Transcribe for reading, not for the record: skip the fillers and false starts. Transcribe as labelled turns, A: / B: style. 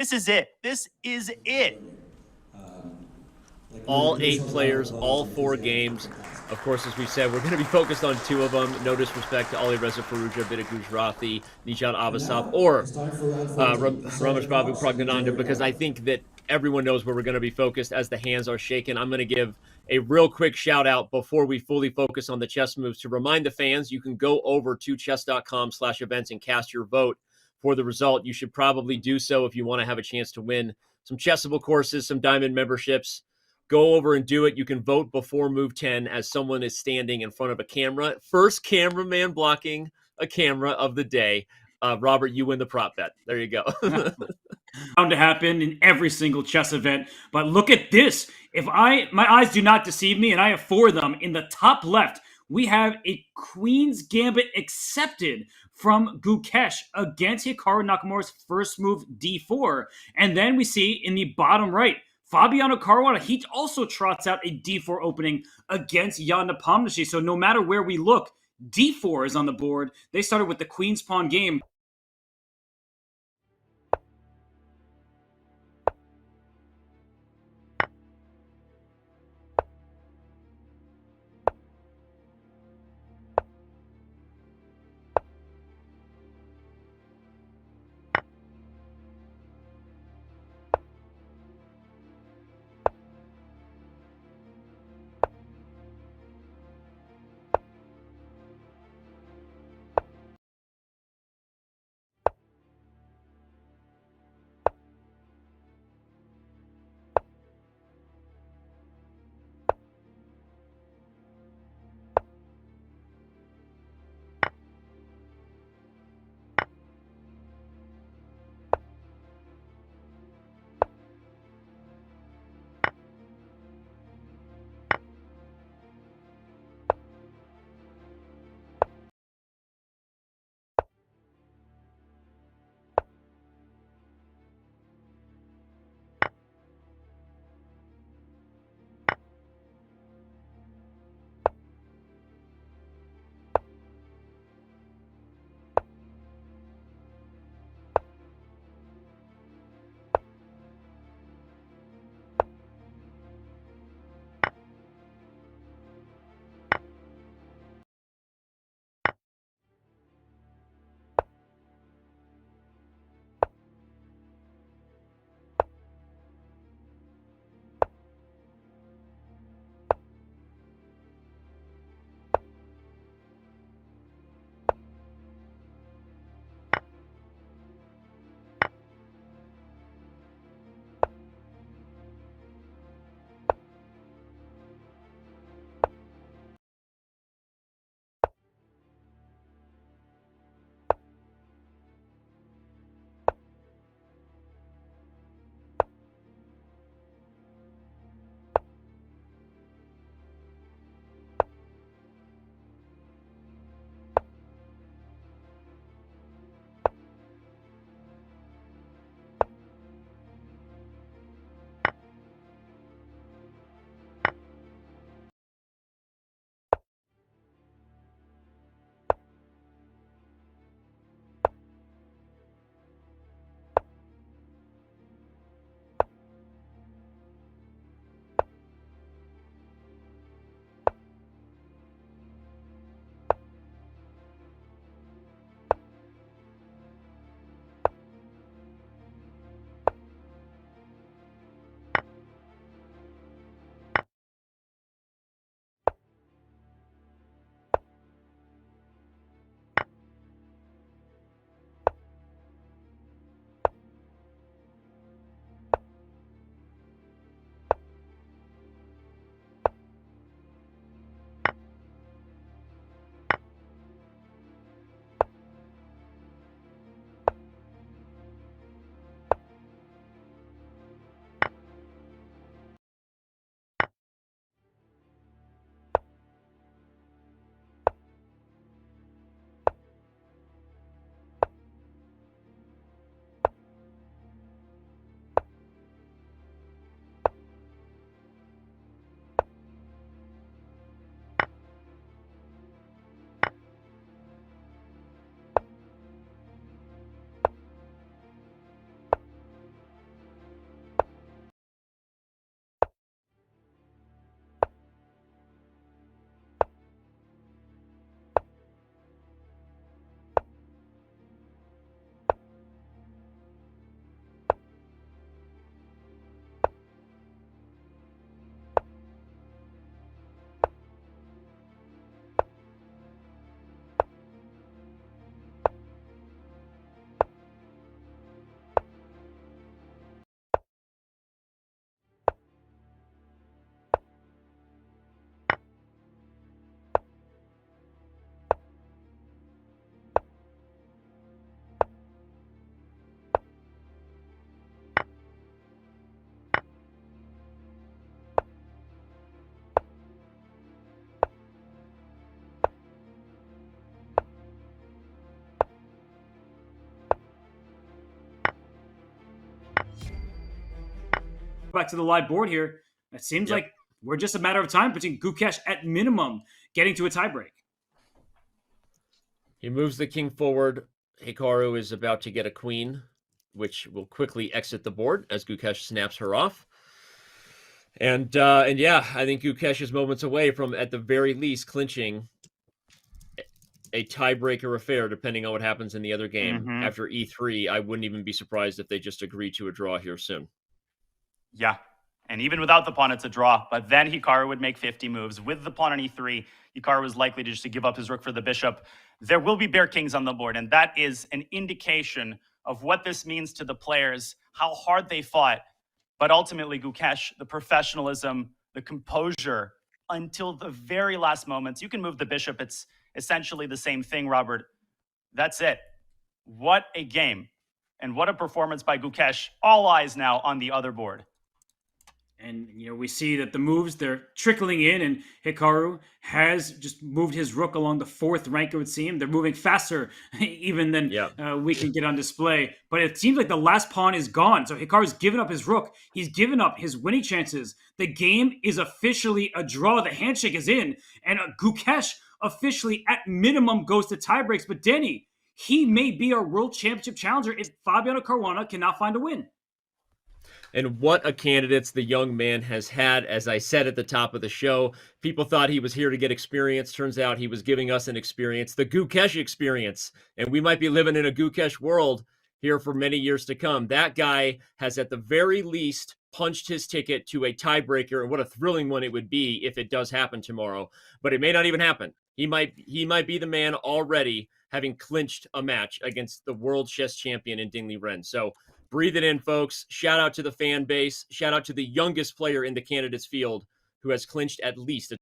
A: This is it. This is it.
B: All 8 players, all 4 games. Of course, as we said, we're going to be focused on 2 of them. No disrespect to Ali Reza Faruja, Bida Gujrathi, Nishant Avasov, or Ramesh Babu Praggnanandhaa, because I think that everyone knows where we're going to be focused as the hands are shaken. I'm going to give a real quick shout out before we fully focus on the chess moves to remind the fans you can go over to chess.com/events and cast your vote for the result. You should probably do so if you want to have a chance to win some Chessable courses, some Diamond memberships. Go over and do it. You can vote before move 10 as someone is standing in front of a camera. First cameraman blocking a camera of the day. Robert, you win the prop bet. There you go.
C: Bound to happen in every single chess event. But look at this. My eyes do not deceive me, and I have 4 of them. In the top left, we have a Queen's Gambit accepted from Gukesh against Hikaru Nakamura's first move, d4. And then we see in the bottom right, Fabiano Caruana, he also trots out a d4 opening against Jan Nepomniachtchi. So no matter where we look, d4 is on the board. They started with the Queen's Pawn game. back to the live board here. It seems like we're just a matter of time between Gukesh at minimum getting to a tiebreak.
B: He moves the king forward. Hikaru is about to get a queen, which will quickly exit the board as Gukesh snaps her off. And yeah, I think Gukesh is moments away from, at the very least, clinching a tiebreaker affair, depending on what happens in the other game. After E3, I wouldn't even be surprised if they just agree to a draw here soon.
A: Yeah. And even without the pawn, it's a draw. But then Hikaru would make 50 moves. With the pawn on E3, Hikaru was likely to just give up his rook for the bishop. There will be bare kings on the board, and that is an indication of what this means to the players, how hard they fought. But ultimately, Gukesh, the professionalism, the composure, until the very last moments. You can move the bishop. It's essentially the same thing, Robert. That's it. What a game. And what a performance by Gukesh. All eyes now on the other board.
C: And, we see that the moves, they're trickling in, and Hikaru has just moved his rook along the 4th rank, it would seem. They're moving faster even than we can get on display. But it seems like the last pawn is gone. So Hikaru's given up his rook. He's given up his winning chances. The game is officially a draw. The handshake is in. And Gukesh officially, at minimum, goes to tiebreaks. But Danny, he may be our World Championship challenger if Fabiano Caruana cannot find a win.
B: And what a candidates the young man has had. As I said at the top of the show, people thought he was here to get experience. Turns out he was giving us an experience, the Gukesh experience. And we might be living in a Gukesh world here for many years to come. That guy has at the very least punched his ticket to a tiebreaker, and what a thrilling one it would be if it does happen tomorrow. But it may not even happen. He might be the man already having clinched a match against the world chess champion in Ding Liren. So breathe it in, folks. Shout out to the fan base. Shout out to the youngest player in the candidates field who has clinched at least a